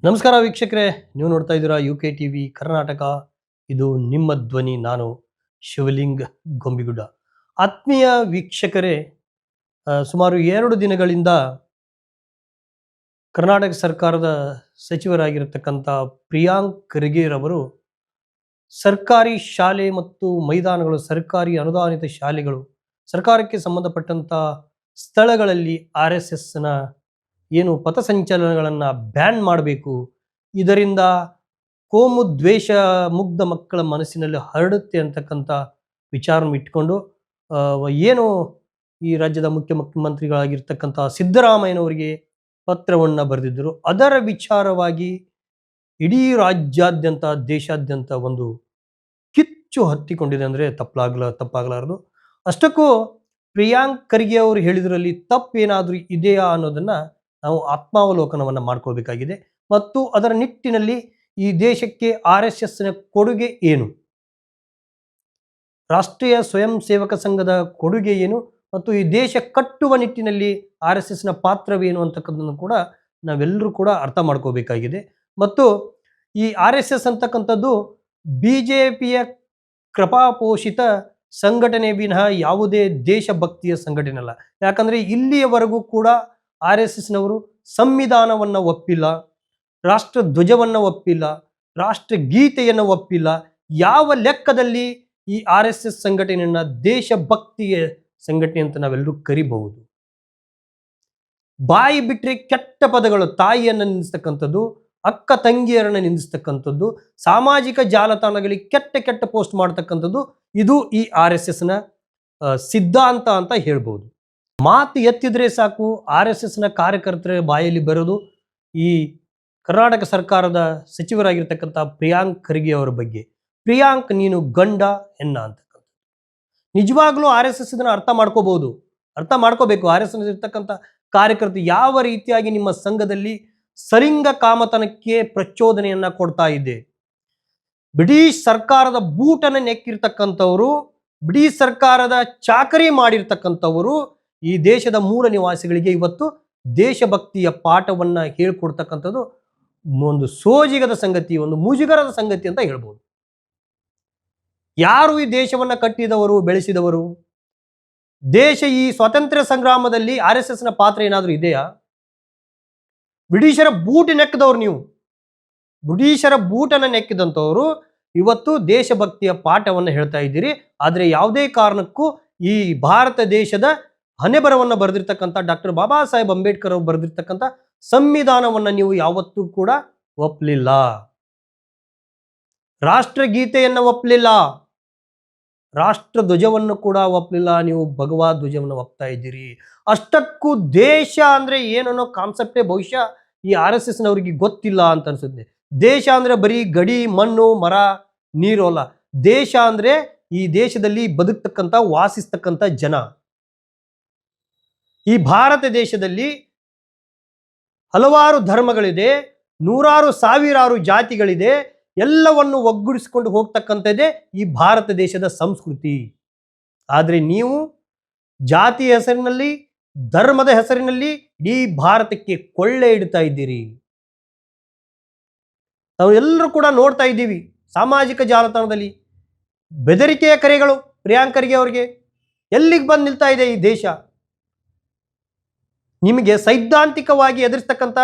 ನಮಸ್ಕಾರ ವೀಕ್ಷಕರೇ, ನೀವು ನೋಡ್ತಾ ಇದ್ದೀರಾ UK TV ಕರ್ನಾಟಕ. ಇದು ನಿಮ್ಮ ಧ್ವನಿ. ನಾನು ಶಿವಲಿಂಗ್ ಗೊಂಬಿಗುಡ್ಡ. ಆತ್ಮೀಯ ವೀಕ್ಷಕರೇ, ಸುಮಾರು 2 ದಿನಗಳಿಂದ ಕರ್ನಾಟಕ ಸರ್ಕಾರದ ಸಚಿವರಾಗಿರತಕ್ಕಂಥ ಪ್ರಿಯಾಂಕ್ ಖರ್ಗೆರವರು ಸರ್ಕಾರಿ ಶಾಲೆ ಮತ್ತು ಮೈದಾನಗಳು, ಸರ್ಕಾರಿ ಅನುದಾನಿತ ಶಾಲೆಗಳು, ಸರ್ಕಾರಕ್ಕೆ ಸಂಬಂಧಪಟ್ಟಂಥ ಸ್ಥಳಗಳಲ್ಲಿ RSSನ ಏನು ಪಥಸಂಚಲನಗಳನ್ನು ಬ್ಯಾನ್ ಮಾಡಬೇಕು, ಇದರಿಂದ ಕೋಮು ದ್ವೇಷ ಮುಗ್ಧ ಮಕ್ಕಳ ಮನಸ್ಸಿನಲ್ಲಿ ಹರಡುತ್ತೆ ಅಂತಕ್ಕಂಥ ವಿಚಾರವನ್ನು ಇಟ್ಕೊಂಡು ಏನು ಈ ರಾಜ್ಯದ ಮುಖ್ಯಮಂತ್ರಿಗಳಾಗಿರ್ತಕ್ಕಂಥ ಸಿದ್ದರಾಮಯ್ಯನವರಿಗೆ ಪತ್ರವನ್ನು ಬರೆದಿದ್ದರು. ಅದರ ವಿಚಾರವಾಗಿ ಇಡೀ ರಾಜ್ಯಾದ್ಯಂತ, ದೇಶಾದ್ಯಂತ ಒಂದು ಕಿಚ್ಚು ಹತ್ತಿಕೊಂಡಿದೆ ಅಂದರೆ ತಪ್ಪಾಗಲಾರದು. ಅಷ್ಟಕ್ಕೂ ಪ್ರಿಯಾಂಕ್ ಖರ್ಗೆ ಅವರು ಹೇಳಿದ್ರಲ್ಲಿ ತಪ್ಪೇನಾದರೂ ಇದೆಯಾ ಅನ್ನೋದನ್ನು ನಾವು ಆತ್ಮಾವಲೋಕನವನ್ನು ಮಾಡ್ಕೋಬೇಕಾಗಿದೆ. ಮತ್ತು ಅದರ ನಿಟ್ಟಿನಲ್ಲಿ ಈ ದೇಶಕ್ಕೆ RSSನ ಕೊಡುಗೆ ಏನು, ರಾಷ್ಟ್ರೀಯ ಸ್ವಯಂ ಸೇವಕ ಸಂಘದ ಕೊಡುಗೆ ಏನು, ಮತ್ತು ಈ ದೇಶ ಕಟ್ಟುವ ನಿಟ್ಟಿನಲ್ಲಿ RSSನ ಪಾತ್ರವೇನು ಅಂತಕ್ಕಂಥದ್ದನ್ನು ಕೂಡ ನಾವೆಲ್ಲರೂ ಕೂಡ ಅರ್ಥ ಮಾಡ್ಕೋಬೇಕಾಗಿದೆ. ಮತ್ತು ಈ RSS ಅಂತಕ್ಕಂಥದ್ದು BJPಯ ಕೃಪಾಪೋಷಿತ ಸಂಘಟನೆ ವಿನಃ ಯಾವುದೇ ದೇಶಭಕ್ತಿಯ ಸಂಘಟನೆ ಅಲ್ಲ. ಯಾಕಂದರೆ ಇಲ್ಲಿಯವರೆಗೂ ಕೂಡ RSSನವರು ಸಂವಿಧಾನವನ್ನು ಒಪ್ಪಿಲ್ಲ, ರಾಷ್ಟ್ರ ಧ್ವಜವನ್ನು ಒಪ್ಪಿಲ್ಲ, ರಾಷ್ಟ್ರಗೀತೆಯನ್ನು ಒಪ್ಪಿಲ್ಲ. ಯಾವ ಲೆಕ್ಕದಲ್ಲಿ ಈ RSS ಸಂಘಟನೆಯನ್ನು ದೇಶಭಕ್ತಿಯ ಸಂಘಟನೆ ಅಂತ ನಾವೆಲ್ಲರೂ ಕರಿಬಹುದು? ಬಾಯಿ ಬಿಟ್ಟರೆ ಕೆಟ್ಟ ಪದಗಳು, ತಾಯಿಯನ್ನು ನಿಂದಿಸ್ತಕ್ಕಂಥದ್ದು, ಅಕ್ಕ ತಂಗಿಯರನ್ನು ನಿಂದಿಸ್ತಕ್ಕಂಥದ್ದು, ಸಾಮಾಜಿಕ ಜಾಲತಾಣಗಳಿಗೆ ಕೆಟ್ಟ ಕೆಟ್ಟ ಪೋಸ್ಟ್ ಮಾಡ್ತಕ್ಕಂಥದ್ದು, ಇದು ಈ RSSನ ಸಿದ್ಧಾಂತ ಅಂತ ಹೇಳ್ಬೋದು. ಮಾತು ಎತ್ತಿದ್ರೆ ಸಾಕು RSSನ ಕಾರ್ಯಕರ್ತರ ಬಾಯಲ್ಲಿ ಬರೋದು ಈ ಕರ್ನಾಟಕ ಸರ್ಕಾರದ ಸಚಿವರಾಗಿರ್ತಕ್ಕಂಥ ಪ್ರಿಯಾಂಕ್ ಖರ್ಗೆ ಅವರ ಬಗ್ಗೆ. ಪ್ರಿಯಾಂಕ್, ನೀನು ಗಂಡ ಹೆಣ್ಣ ಅಂತಕ್ಕಂಥ. ನಿಜವಾಗ್ಲೂ RSS ಇದನ್ನು ಅರ್ಥ ಮಾಡ್ಕೋಬೇಕು. RSS ಇರ್ತಕ್ಕಂಥ ಕಾರ್ಯಕರ್ತರು ಯಾವ ರೀತಿಯಾಗಿ ನಿಮ್ಮ ಸಂಘದಲ್ಲಿ ಸಲಿಂಗ ಕಾಮತನಕ್ಕೆ ಪ್ರಚೋದನೆಯನ್ನ ಕೊಡ್ತಾ ಇದೆ. ಬ್ರಿಟಿಷ್ ಸರ್ಕಾರದ ಬೂಟನ್ನು ನೆಕ್ಕಿರ್ತಕ್ಕಂಥವರು, ಬ್ರಿಟಿಷ್ ಸರ್ಕಾರದ ಚಾಕರಿ ಮಾಡಿರ್ತಕ್ಕಂಥವರು ಈ ದೇಶದ ಮೂಲ ನಿವಾಸಿಗಳಿಗೆ ಇವತ್ತು ದೇಶಭಕ್ತಿಯ ಪಾಠವನ್ನ ಹೇಳ್ಕೊಡ್ತಕ್ಕಂಥದ್ದು ಒಂದು ಸೋಜಿಗದ ಸಂಗತಿ, ಒಂದು ಮುಜುಗರದ ಸಂಗತಿ ಅಂತ ಹೇಳ್ಬೋದು. ಯಾರು ಈ ದೇಶವನ್ನ ಕಟ್ಟಿದವರು, ಬೆಳೆಸಿದವರು? ದೇಶ ಈ ಸ್ವಾತಂತ್ರ್ಯ ಸಂಗ್ರಾಮದಲ್ಲಿ RSSನ ಪಾತ್ರ ಏನಾದರೂ ಇದೆಯಾ? ಬ್ರಿಟಿಷರ ಬೂಟ್ ನೆಕ್ಕಿದವರು ನೀವು. ಬ್ರಿಟಿಷರ ಬೂಟನ್ನು ನೆಕ್ಕಿದಂಥವರು ಇವತ್ತು ದೇಶಭಕ್ತಿಯ ಪಾಠವನ್ನು ಹೇಳ್ತಾ ಇದ್ದೀರಿ. ಆದರೆ ಯಾವುದೇ ಕಾರಣಕ್ಕೂ ಈ ಭಾರತ ದೇಶದ ಹಣೆಬರವನ್ನು ಬರೆದಿರ್ತಕ್ಕಂಥ ಡಾಕ್ಟರ್ ಬಾಬಾ ಸಾಹೇಬ್ ಅಂಬೇಡ್ಕರ್ ಅವರು ಬರೆದಿರ್ತಕ್ಕಂಥ ಸಂವಿಧಾನವನ್ನು ನೀವು ಯಾವತ್ತೂ ಕೂಡ ಒಪ್ಪಲಿಲ್ಲ. ರಾಷ್ಟ್ರಗೀತೆಯನ್ನು ಒಪ್ಪಲಿಲ್ಲ, ರಾಷ್ಟ್ರ ಧ್ವಜವನ್ನು ಕೂಡ ಒಪ್ಪಲಿಲ್ಲ. ನೀವು ಭಗವಾ ಧ್ವಜವನ್ನು ಒಪ್ತಾ ಇದ್ದೀರಿ. ಅಷ್ಟಕ್ಕೂ ದೇಶ ಅಂದ್ರೆ ಏನನ್ನೋ ಕಾನ್ಸೆಪ್ಟೇ ಬಹುಶಃ ಈ RSSನವರಿಗೆ ಗೊತ್ತಿಲ್ಲ ಅಂತ ಅನ್ಸುತ್ತೆ. ದೇಶ ಅಂದ್ರೆ ಬರೀ ಗಡಿ, ಮಣ್ಣು, ಮರ, ನೀರು ಅಲ್ಲ. ದೇಶ ಅಂದ್ರೆ ಈ ದೇಶದಲ್ಲಿ ಬದುಕ್ತಕ್ಕಂಥ, ವಾಸಿಸ್ತಕ್ಕಂಥ ಜನ. ಈ ಭಾರತ ದೇಶದಲ್ಲಿ ಹಲವಾರು ಧರ್ಮಗಳಿದೆ, ನೂರಾರು ಸಾವಿರಾರು ಜಾತಿಗಳಿದೆ. ಎಲ್ಲವನ್ನು ಒಗ್ಗೂಡಿಸಿಕೊಂಡು ಹೋಗ್ತಕ್ಕಂಥದ್ದೇ ಈ ಭಾರತ ದೇಶದ ಸಂಸ್ಕೃತಿ. ಆದರೆ ನೀವು ಜಾತಿಯ ಹೆಸರಿನಲ್ಲಿ, ಧರ್ಮದ ಹೆಸರಿನಲ್ಲಿ ಇಡೀ ಭಾರತಕ್ಕೆ ಕೊಳ್ಳೆ ಇಡ್ತಾ ಇದ್ದೀರಿ. ನಾವು ಎಲ್ಲರೂ ಕೂಡ ನೋಡ್ತಾ ಇದ್ದೀವಿ ಸಾಮಾಜಿಕ ಜಾಲತಾಣದಲ್ಲಿ ಬೆದರಿಕೆಯ ಕರೆಗಳು. ಪ್ರಿಯಾಂಕ್ ಖರ್ಗೆ ಅವರಿಗೆ ಎಲ್ಲಿಗೆ ಬಂದು ನಿಲ್ತಾ ಇದೆ ಈ ದೇಶ? ನಿಮಗೆ ಸೈದ್ಧಾಂತಿಕವಾಗಿ ಎದುರಿಸ್ತಕ್ಕಂಥ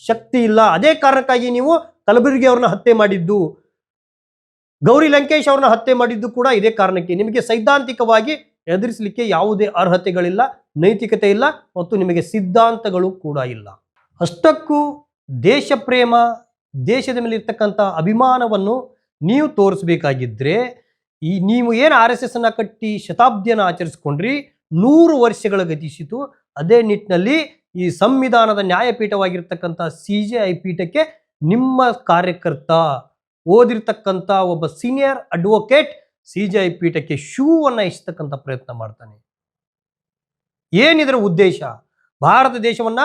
ಶಕ್ತಿ ಇಲ್ಲ. ಅದೇ ಕಾರಣಕ್ಕಾಗಿ ನೀವು ಕಲಬುರ್ಗಿ ಅವ್ರನ್ನ ಹತ್ಯೆ ಮಾಡಿದ್ದು, ಗೌರಿ ಲಂಕೇಶ್ ಅವ್ರನ್ನ ಹತ್ಯೆ ಮಾಡಿದ್ದು ಕೂಡ ಇದೇ ಕಾರಣಕ್ಕೆ. ನಿಮಗೆ ಸೈದ್ಧಾಂತಿಕವಾಗಿ ಎದುರಿಸಲಿಕ್ಕೆ ಯಾವುದೇ ಅರ್ಹತೆಗಳಿಲ್ಲ, ನೈತಿಕತೆ ಇಲ್ಲ, ಮತ್ತು ನಿಮಗೆ ಸಿದ್ಧಾಂತಗಳು ಕೂಡ ಇಲ್ಲ. ಅಷ್ಟಕ್ಕೂ ದೇಶ ಪ್ರೇಮ, ದೇಶದ ಮೇಲೆ ಇರ್ತಕ್ಕಂಥ ಅಭಿಮಾನವನ್ನು ನೀವು ತೋರಿಸಬೇಕಾಗಿದ್ರೆ, ನೀವು ಏನು RSSನ ಕಟ್ಟಿ ಶತಾಬ್ದಿಯನ್ನು ಆಚರಿಸ್ಕೊಂಡ್ರಿ, 100 ವರ್ಷಗಳ ಗತಿಸಿತು. ಅದೇ ನಿಟ್ಟಿನಲ್ಲಿ ಈ ಸಂವಿಧಾನದ ನ್ಯಾಯಪೀಠವಾಗಿರ್ತಕ್ಕಂಥ CJI ಪೀಠಕ್ಕೆ ನಿಮ್ಮ ಕಾರ್ಯಕರ್ತ, ಓದಿರ್ತಕ್ಕಂಥ ಒಬ್ಬ ಸೀನಿಯರ್ ಅಡ್ವೊಕೇಟ್ CJI ಪೀಠಕ್ಕೆ ಶೂವನ್ನು ಇಸ್ತಕ್ಕಂಥ ಪ್ರಯತ್ನ ಮಾಡ್ತಾನೆ. ಏನಿದರ ಉದ್ದೇಶ? ಭಾರತ ದೇಶವನ್ನ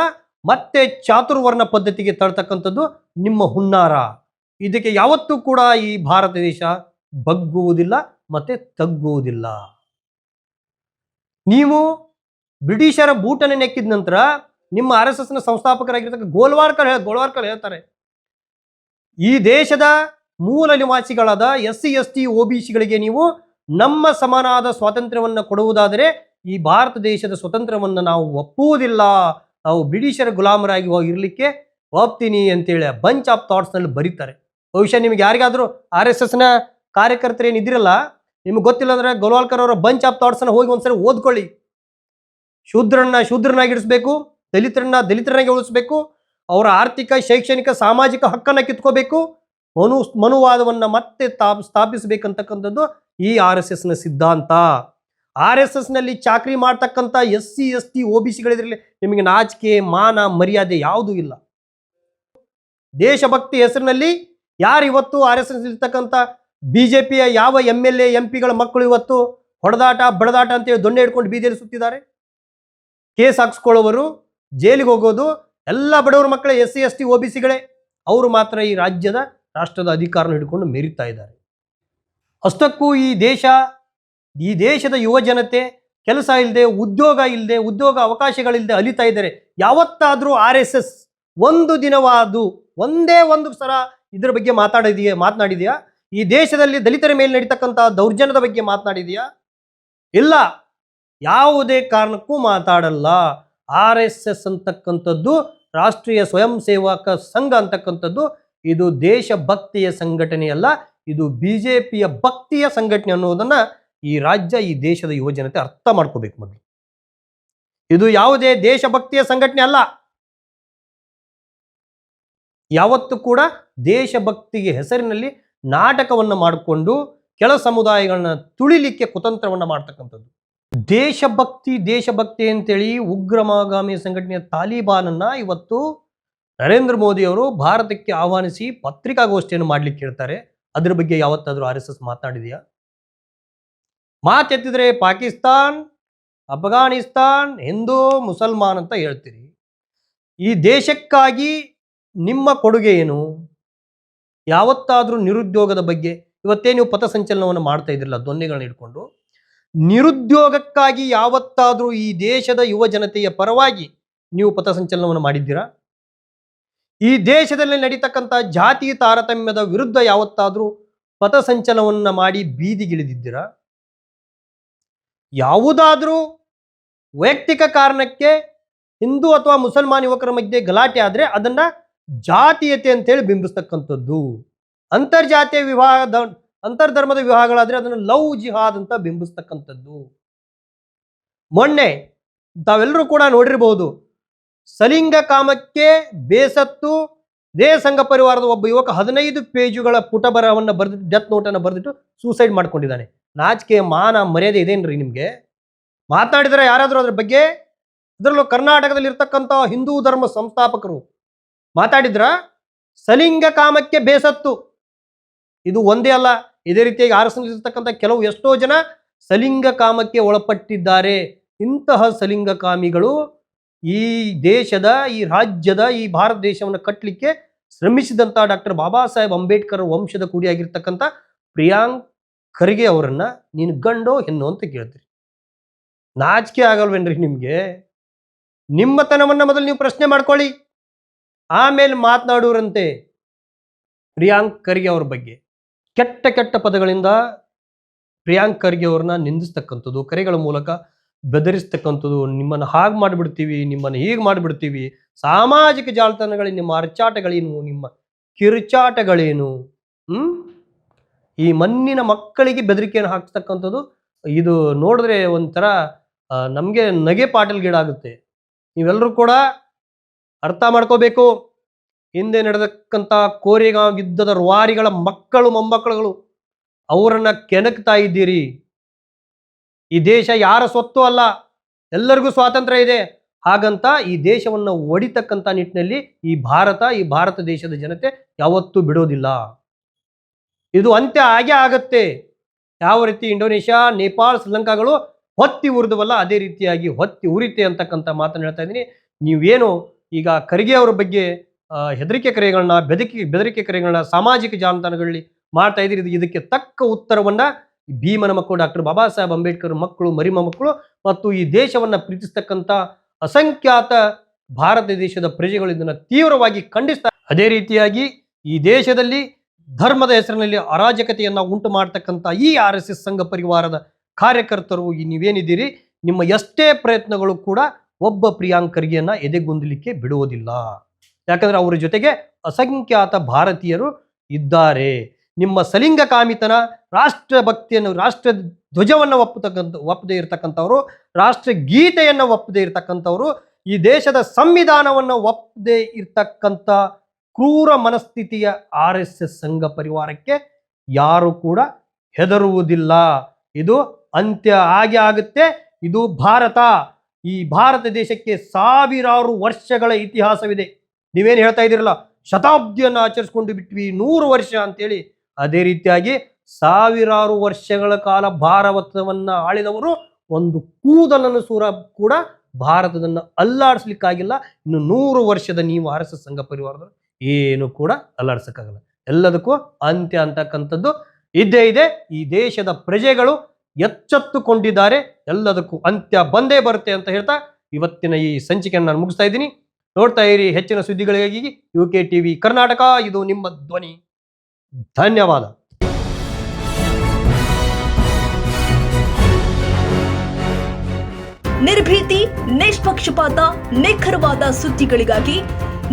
ಮತ್ತೆ ಚಾತುರ್ವರ್ಣ ಪದ್ಧತಿಗೆ ತಳ್ತಕ್ಕಂಥದ್ದು ನಿಮ್ಮ ಹುನ್ನಾರ. ಇದಕ್ಕೆ ಯಾವತ್ತೂ ಕೂಡ ಈ ಭಾರತ ದೇಶ ಬಗ್ಗುವುದಿಲ್ಲ ಮತ್ತೆ ತಗ್ಗುವುದಿಲ್ಲ. ನೀವು ಬ್ರಿಟಿಷರ ಬೂಟನ್ನು ನೆಕ್ಕಿದ ನಂತರ ನಿಮ್ಮ RSSನ ಸಂಸ್ಥಾಪಕರಾಗಿರ್ತಕ್ಕ ಗೋಲ್ವಾರ್ಕರ್ ಹೇಳ್ತಾರೆ, ಈ ದೇಶದ ಮೂಲ ನಿವಾಸಿಗಳಾದ SC ST OBCಗಳಿಗೆ ನೀವು ನಮ್ಮ ಸಮಾನವಾದ ಸ್ವಾತಂತ್ರ್ಯವನ್ನು ಕೊಡುವುದಾದರೆ ಈ ಭಾರತ ದೇಶದ ಸ್ವತಂತ್ರವನ್ನು ನಾವು ಒಪ್ಪುವುದಿಲ್ಲ, ನಾವು ಬ್ರಿಟಿಷರ ಗುಲಾಮರಾಗಿ ಇರಲಿಕ್ಕೆ ಒಪ್ತೀನಿ ಅಂತೇಳಿ ಬಂಚ್ ಆಫ್ ಥಾಟ್ಸ್ನಲ್ಲಿ ಬರೀತಾರೆ. ಬಹುಶಃ ನಿಮ್ಗೆ ಯಾರಿಗಾದರೂ RSSನ ಕಾರ್ಯಕರ್ತರು ಏನಿದ್ದಿರಲ್ಲ, ನಿಮ್ಗೆ ಗೊತ್ತಿಲ್ಲ ಅಂದ್ರೆ ಗೋಲ್ವಾಲ್ಕರ್ ಅವರ ಬಂಚ್ ಆಫ್ ಥಾಟ್ಸ್ನ ಹೋಗಿ ಒಂದ್ಸರಿ ಓದ್ಕೊಳ್ಳಿ. ಶೂದ್ರನಾಗಿಡಿಸ್ಬೇಕು, ದಲಿತರನ್ನಾಗಿ ಉಳಿಸ್ಬೇಕು, ಅವರ ಆರ್ಥಿಕ, ಶೈಕ್ಷಣಿಕ, ಸಾಮಾಜಿಕ ಹಕ್ಕನ್ನು ಕಿತ್ಕೋಬೇಕು, ಮನುವಾದವನ್ನು ಮತ್ತೆ ಸ್ಥಾಪಿಸಬೇಕಂತಕ್ಕಂಥದ್ದು ಈ RSSನ ಸಿದ್ಧಾಂತ. RSSನಲ್ಲಿ ಚಾಕ್ರಿ ಮಾಡ್ತಕ್ಕಂಥ SC ST OBCಗಳಿದ್ರಲ್ಲಿ ನಿಮಗೆ ನಾಚಿಕೆ, ಮಾನ, ಮರ್ಯಾದೆ ಯಾವುದೂ ಇಲ್ಲ. ದೇಶಭಕ್ತಿ ಹೆಸರಿನಲ್ಲಿ ಯಾರು ಇವತ್ತು RSS ಇರ್ತಕ್ಕಂಥ BJPಯ ಯಾವ MLA MP ಗಳ ಮಕ್ಕಳು ಇವತ್ತು ಹೊಡೆದಾಟ ಬಡದಾಟ ಅಂತೇಳಿ ದೊಣ್ಣೆ ಹಿಡ್ಕೊಂಡು ಬೀದಿಯಲ್ಲಿ ಸುತ್ತಿದ್ದಾರೆ, ಕೇಸ್ ಹಾಕ್ಸ್ಕೊಳ್ಳೋವರು, ಜೈಲಿಗೆ ಹೋಗೋದು ಎಲ್ಲ ಬಡವರ ಮಕ್ಕಳೇ SC ST OBCಗಳೇ. ಅವರು ಮಾತ್ರ ಈ ರಾಷ್ಟ್ರದ ಅಧಿಕಾರನ ಹಿಡ್ಕೊಂಡು ಮೆರೀತಾ ಇದ್ದಾರೆ. ಅಷ್ಟಕ್ಕೂ ಈ ದೇಶದ ಯುವ ಜನತೆ ಕೆಲಸ ಇಲ್ಲದೆ, ಉದ್ಯೋಗ ಅವಕಾಶಗಳಿಲ್ಲದೆ ಅಲಿತಾ ಇದ್ದಾರೆ. ಯಾವತ್ತಾದರೂ RSS ಒಂದು ದಿನವಾದು ಒಂದೇ ಒಂದು ಸಲ ಇದ್ರ ಬಗ್ಗೆ ಮಾತನಾಡಿದೆಯಾ? ಈ ದೇಶದಲ್ಲಿ ದಲಿತರ ಮೇಲೆ ನಡೀತಕ್ಕಂಥ ದೌರ್ಜನ್ಯದ ಬಗ್ಗೆ ಮಾತನಾಡಿದೆಯಾ? ಇಲ್ಲ, ಯಾವುದೇ ಕಾರಣಕ್ಕೂ ಮಾತಾಡಲ್ಲ. RSS ಅಂತಕ್ಕಂಥದ್ದು ರಾಷ್ಟ್ರೀಯ ಸ್ವಯಂ ಸೇವಕ ಸಂಘ ಅಂತಕ್ಕಂಥದ್ದು ಇದು ದೇಶಭಕ್ತಿಯ ಸಂಘಟನೆಯಲ್ಲ, ಇದು BJPಯ ಭಕ್ತಿಯ ಸಂಘಟನೆ ಅನ್ನೋದನ್ನ ಈ ರಾಜ್ಯ, ಈ ದೇಶದ ಯುವ ಜನತೆ ಅರ್ಥ ಮಾಡ್ಕೋಬೇಕು. ಮೊದಲು ಇದು ಯಾವುದೇ ದೇಶಭಕ್ತಿಯ ಸಂಘಟನೆ ಅಲ್ಲ. ಯಾವತ್ತೂ ಕೂಡ ದೇಶಭಕ್ತಿಗೆ ಹೆಸರಿನಲ್ಲಿ ನಾಟಕವನ್ನು ಮಾಡಿಕೊಂಡು ಕೆಳ ಸಮುದಾಯಗಳನ್ನ ತುಳಿಲಿಕ್ಕೆ ಕುತಂತ್ರವನ್ನು ಮಾಡ್ತಕ್ಕಂಥದ್ದು. ದೇಶಭಕ್ತಿ ಅಂತೇಳಿ ಉಗ್ರಗಾಮಿ ಸಂಘಟನೆಯ ತಾಲಿಬಾನನ್ನ ಇವತ್ತು ನರೇಂದ್ರ ಮೋದಿ ಅವರು ಭಾರತಕ್ಕೆ ಆಹ್ವಾನಿಸಿ ಪತ್ರಿಕಾಗೋಷ್ಠಿಯನ್ನು ಮಾಡ್ಲಿಕ್ಕೆ ಹೇಳ್ತಾರೆ. ಅದ್ರ ಬಗ್ಗೆ ಯಾವತ್ತಾದ್ರೂ RSS ಮಾತನಾಡಿದೆಯಾ? ಮಾತೆತ್ತಿದ್ರೆ ಪಾಕಿಸ್ತಾನ್, ಅಫ್ಘಾನಿಸ್ತಾನ್, ಹಿಂದೂ, ಮುಸಲ್ಮಾನ್ ಅಂತ ಹೇಳ್ತೀರಿ. ಈ ದೇಶಕ್ಕಾಗಿ ನಿಮ್ಮ ಕೊಡುಗೆ ಏನು? ಯಾವತ್ತಾದ್ರೂ ನಿರುದ್ಯೋಗದ ಬಗ್ಗೆ ಇವತ್ತೇ ನೀವು ಪಥಸಂಚಲನವನ್ನು ಮಾಡ್ತಾ ಇದ್ರಲ್ಲ ದೊನ್ನೆಗಳನ್ನ ಇಟ್ಕೊಂಡು, ನಿರುದ್ಯೋಗಕ್ಕಾಗಿ ಯಾವತ್ತಾದ್ರೂ ಈ ದೇಶದ ಯುವ ಜನತೆಯ ಪರವಾಗಿ ನೀವು ಪಥಸಂಚಲನವನ್ನು ಮಾಡಿದ್ದೀರಾ? ಈ ದೇಶದಲ್ಲಿ ನಡೀತಕ್ಕಂಥ ಜಾತಿ ತಾರತಮ್ಯದ ವಿರುದ್ಧ ಯಾವತ್ತಾದ್ರೂ ಪಥಸಂಚಲನವನ್ನು ಮಾಡಿ ಬೀದಿಗಿಳಿದಿದ್ದೀರಾ? ಯಾವುದಾದ್ರೂ ವೈಯಕ್ತಿಕ ಕಾರಣಕ್ಕೆ ಹಿಂದೂ ಅಥವಾ ಮುಸಲ್ಮಾನ್ ಯುವಕರ ಮಧ್ಯೆ ಗಲಾಟೆ ಆದ್ರೆ ಅದನ್ನ ಜಾತೀಯತೆ ಅಂತೇಳಿ ಬಿಂಬಿಸ್ತಕ್ಕಂಥದ್ದು, ಅಂತರ್ಧರ್ಮದ ವಿವಾಹಗಳಾದ್ರೆ ಅದನ್ನು ಲವ್ ಜಿಹಾದ್ ಅಂತ ಬಿಂಬಿಸ್ತಕ್ಕಂಥದ್ದು. ಮೊನ್ನೆ ತಾವೆಲ್ಲರೂ ಕೂಡ ನೋಡಿರಬಹುದು, ಸಲಿಂಗ ಕಾಮಕ್ಕೆ ಬೇಸತ್ತು ಸಂಘ ಪರಿವಾರದ ಒಬ್ಬ ಯುವಕ 15 ಪೇಜುಗಳ ಪುಟ ಬರಹವನ್ನು ಬರೆದಿಟ್ಟು, ಡೆತ್ ನೋಟನ್ನು ಬರೆದಿಟ್ಟು ಸೂಸೈಡ್ ಮಾಡ್ಕೊಂಡಿದ್ದಾನೆ. ನಾಚಿಕೆ, ಮಾನ, ಮರ್ಯಾದೆ ಇದೇನ್ರಿ ನಿಮ್ಗೆ? ಮಾತನಾಡಿದ್ರೆ ಯಾರಾದರೂ ಅದ್ರ ಬಗ್ಗೆ? ಅದರಲ್ಲೂ ಕರ್ನಾಟಕದಲ್ಲಿ ಇರ್ತಕ್ಕಂಥ ಹಿಂದೂ ಧರ್ಮ ಸಂಸ್ಥಾಪಕರು ಮಾತಾಡಿದ್ರ? ಸಲಿಂಗ ಕಾಮಕ್ಕೆ ಬೇಸತ್ತು, ಇದು ಒಂದೇ ಅಲ್ಲ, ಇದೇ ರೀತಿಯಾಗಿ RSS ಇರ್ತಕ್ಕಂಥ ಎಷ್ಟೋ ಜನ ಸಲಿಂಗ ಕಾಮಕ್ಕೆ ಒಳಪಟ್ಟಿದ್ದಾರೆ. ಇಂತಹ ಸಲಿಂಗ ಕಾಮಿಗಳು ಈ ದೇಶದ, ಈ ರಾಜ್ಯದ, ಈ ಭಾರತ ದೇಶವನ್ನು ಕಟ್ಟಲಿಕ್ಕೆ ಶ್ರಮಿಸಿದಂಥ ಡಾಕ್ಟರ್ ಬಾಬಾ ಸಾಹೇಬ್ ಅಂಬೇಡ್ಕರ್ ವಂಶದ ಕೂಡಿಯಾಗಿರ್ತಕ್ಕಂಥ ಪ್ರಿಯಾಂಕ್ ಖರ್ಗೆ ಅವರನ್ನ ನೀನು ಗಂಡೋ ಹೆಣ್ಣು ಅಂತ ಕೇಳ್ತೀರಿ. ನಾಚಿಕೆ ಆಗಲ್ವೇನ್ರಿ ನಿಮ್ಗೆ? ನಿಮ್ಮತನವನ್ನ ಮೊದಲು ನೀವು ಪ್ರಶ್ನೆ ಮಾಡ್ಕೊಳ್ಳಿ, ಆಮೇಲೆ ಮಾತನಾಡೋರಂತೆ. ಪ್ರಿಯಾಂಕ್ ಖರ್ಗೆ ಅವ್ರ ಬಗ್ಗೆ ಕೆಟ್ಟ ಪದಗಳಿಂದ ಪ್ರಿಯಾಂಕ್ ಖರ್ಗೆ ಅವ್ರನ್ನ ನಿಂದಿಸ್ತಕ್ಕಂಥದ್ದು, ಕರೆಗಳ ಮೂಲಕ ಬೆದರಿಸ್ತಕ್ಕಂಥದ್ದು, ನಿಮ್ಮನ್ನು ಹಾಗೆ ಮಾಡಿಬಿಡ್ತೀವಿ, ನಿಮ್ಮನ್ನು ಹೀಗೆ ಮಾಡಿಬಿಡ್ತೀವಿ, ಸಾಮಾಜಿಕ ಜಾಲತಾಣಗಳಲ್ಲಿ ನಿಮ್ಮ ಅರ್ಚಾಟಗಳೇನು, ನಿಮ್ಮ ಕಿರುಚಾಟಗಳೇನು, ಈ ಮಣ್ಣಿನ ಮಕ್ಕಳಿಗೆ ಬೆದರಿಕೆಯನ್ನು ಹಾಕ್ತಕ್ಕಂಥದ್ದು, ಇದು ನೋಡಿದ್ರೆ ಒಂಥರ ನಮಗೆ ನಗೆ ಪಾಟಲ್ಗೀಡಾಗುತ್ತೆ. ನೀವೆಲ್ಲರೂ ಕೂಡ ಅರ್ಥ ಮಾಡ್ಕೋಬೇಕು. ಹಿಂದೆ ನಡೆದಕ್ಕಂಥ ಕೋರೆಗಾಂವ್ ಯುದ್ಧದ ರುವಾರಿಗಳ ಮಕ್ಕಳು, ಮೊಮ್ಮಕ್ಕಳುಗಳು ಅವರನ್ನ ಕೆಣಕ್ತಾ ಇದ್ದೀರಿ. ಈ ದೇಶ ಯಾರ ಸ್ವತ್ತು ಅಲ್ಲ, ಎಲ್ಲರಿಗೂ ಸ್ವಾತಂತ್ರ್ಯ ಇದೆ. ಹಾಗಂತ ಈ ದೇಶವನ್ನು ಒಡಿತಕ್ಕಂಥ ನಿಟ್ಟಿನಲ್ಲಿ ಈ ಭಾರತ ದೇಶದ ಜನತೆ ಯಾವತ್ತೂ ಬಿಡೋದಿಲ್ಲ. ಇದು ಅಂತ್ಯ ಆಗೇ ಆಗತ್ತೆ. ಯಾವ ರೀತಿ ಇಂಡೋನೇಷ್ಯಾ, ನೇಪಾಳ, ಶ್ರೀಲಂಕಾಗಳು ಹೊತ್ತಿ ಉರಿದವಲ್ಲ, ಅದೇ ರೀತಿಯಾಗಿ ಹೊತ್ತಿ ಉರಿತೆ ಅಂತಕ್ಕಂಥ ಮಾತನ್ನು ಹೇಳ್ತಾ ಇದ್ದೀನಿ. ನೀವೇನು ಈಗ ಖರ್ಗೆ ಅವರ ಬಗ್ಗೆ ಹೆದರಿಕೆ ಕರೆಗಳನ್ನ, ಬೆದರಿಕೆ ಕರೆಗಳನ್ನ ಸಾಮಾಜಿಕ ಜಾಲತಾಣಗಳಲ್ಲಿ ಮಾಡ್ತಾ ಇದ್ದೀರಿ. ಇದಕ್ಕೆ ತಕ್ಕ ಉತ್ತರವನ್ನ ಭೀಮನ ಮಕ್ಕಳು, ಡಾಕ್ಟರ್ ಬಾಬಾ ಸಾಹೇಬ್ ಅಂಬೇಡ್ಕರ್ ಮಕ್ಕಳು, ಮರಿಮ ಮಕ್ಕಳು ಮತ್ತು ಈ ದೇಶವನ್ನ ಪ್ರೀತಿಸ್ತಕ್ಕಂಥ ಅಸಂಖ್ಯಾತ ಭಾರತ ದೇಶದ ಪ್ರಜೆಗಳು ಇದನ್ನ ತೀವ್ರವಾಗಿ ಖಂಡಿಸ್ತಾರೆ. ಅದೇ ರೀತಿಯಾಗಿ ಈ ದೇಶದಲ್ಲಿ ಧರ್ಮದ ಹೆಸರಿನಲ್ಲಿ ಅರಾಜಕತೆಯನ್ನು ಉಂಟು ಮಾಡ್ತಕ್ಕಂಥ ಈ RSS ಸಂಘ ಪರಿವಾರದ ಕಾರ್ಯಕರ್ತರು ನೀವೇನಿದ್ದೀರಿ, ನಿಮ್ಮ ಎಷ್ಟೇ ಪ್ರಯತ್ನಗಳು ಕೂಡ ಒಬ್ಬ ಪ್ರಿಯಾಂಕ್ ಖರ್ಗೆಯನ್ನ ಎದೆಗುಂದಲಿಕ್ಕೆ ಬಿಡುವುದಿಲ್ಲ. ಯಾಕಂದ್ರೆ ಅವರ ಜೊತೆಗೆ ಅಸಂಖ್ಯಾತ ಭಾರತೀಯರು ಇದ್ದಾರೆ. ನಿಮ್ಮ ಸಲಿಂಗ ಕಾಮಿತನ, ರಾಷ್ಟ್ರಭಕ್ತಿಯನ್ನು, ರಾಷ್ಟ್ರ ಧ್ವಜವನ್ನು ಒಪ್ಪದೇ ಇರತಕ್ಕಂಥವ್ರು, ರಾಷ್ಟ್ರ ಗೀತೆಯನ್ನು ಒಪ್ಪದೇ ಇರತಕ್ಕಂಥವ್ರು, ಈ ದೇಶದ ಸಂವಿಧಾನವನ್ನು ಒಪ್ಪದೇ ಇರ್ತಕ್ಕಂಥ ಕ್ರೂರ ಮನಸ್ಥಿತಿಯ RSS ಸಂಘ ಪರಿವಾರಕ್ಕೆ ಯಾರು ಕೂಡ ಹೆದರುವುದಿಲ್ಲ. ಇದು ಅಂತ್ಯ ಆಗಿ ಆಗುತ್ತೆ. ಇದು ಭಾರತ. ಈ ಭಾರತ ದೇಶಕ್ಕೆ ಸಾವಿರಾರು ವರ್ಷಗಳ ಇತಿಹಾಸವಿದೆ. ನೀವೇನು ಹೇಳ್ತಾ ಇದ್ದೀರಲ್ಲ, ಶತಾಬ್ದಿಯನ್ನು ಆಚರಿಸ್ಕೊಂಡು ಬಿಟ್ವಿ, 100 ವರ್ಷ ಅಂತೇಳಿ, ಅದೇ ರೀತಿಯಾಗಿ ಸಾವಿರಾರು ವರ್ಷಗಳ ಕಾಲ ಭಾರತವನ್ನ ಆಳಿದವರು ಒಂದು ಕೂದಲನ್ನು ಕೂಡ ಭಾರತದನ್ನ ಅಲ್ಲಾಡಿಸ್ಲಿಕ್ಕಾಗಿಲ್ಲ. ಇನ್ನು 100 ವರ್ಷದ ನೀವು RSS ಸಂಘ ಪರಿವಾರದವರು ಏನು ಕೂಡ ಅಲ್ಲಾಡ್ಸಕ್ಕಾಗಲ್ಲ. ಎಲ್ಲದಕ್ಕೂ ಅಂತ್ಯ ಅಂತಕ್ಕಂಥದ್ದು ಇದ್ದೇ ಇದೆ. ಈ ದೇಶದ ಪ್ರಜೆಗಳು ಎಚ್ಚೆತ್ತುಕೊಂಡಿದ್ದಾರೆ. ಎಲ್ಲದಕ್ಕೂ ಅಂತ್ಯ ಬಂದೇ ಬರುತ್ತೆ ಅಂತ ಹೇಳ್ತಾ ಇವತ್ತಿನ ಈ ಸಂಚಿಕೆಯನ್ನು ನಾನು ಮುಗಿಸ್ತಾ ಇದ್ದೀನಿ. ನೋಡ್ತಾ ಇರಿ ಹೆಚ್ಚಿನ ಸುದ್ದಿಗಳಿಗಾಗಿ UK TV ಕರ್ನಾಟಕ. ಇದು ನಿಮ್ಮ ಧ್ವನಿ. ಧನ್ಯವಾದ. ನಿರ್ಭೀತಿ, ನಿಷ್ಪಕ್ಷಪಾತ, ನಿಖರವಾದ ಸುದ್ದಿಗಳಿಗಾಗಿ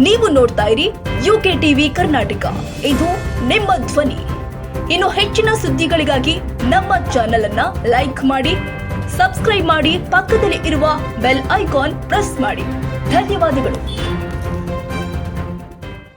ನೀವು ನೋಡ್ತಾ ಇರಿ UK TV ಕರ್ನಾಟಕ. ಇದು ನಿಮ್ಮ ಧ್ವನಿ. ಇನ್ನು ಹೆಚ್ಚಿನ ಸುದ್ದಿಗಳಿಗಾಗಿ ನಮ್ಮ ಚಾನೆಲ್ ಅನ್ನ ಲೈಕ್ ಮಾಡಿ, ಸಬ್ಸ್ಕ್ರೈಬ್ ಮಾಡಿ, ಪಕ್ಕದಲ್ಲಿ ಇರುವ ಬೆಲ್ ಐಕಾನ್ ಪ್ರೆಸ್ ಮಾಡಿ. ಧನ್ಯವಾದಗಳು.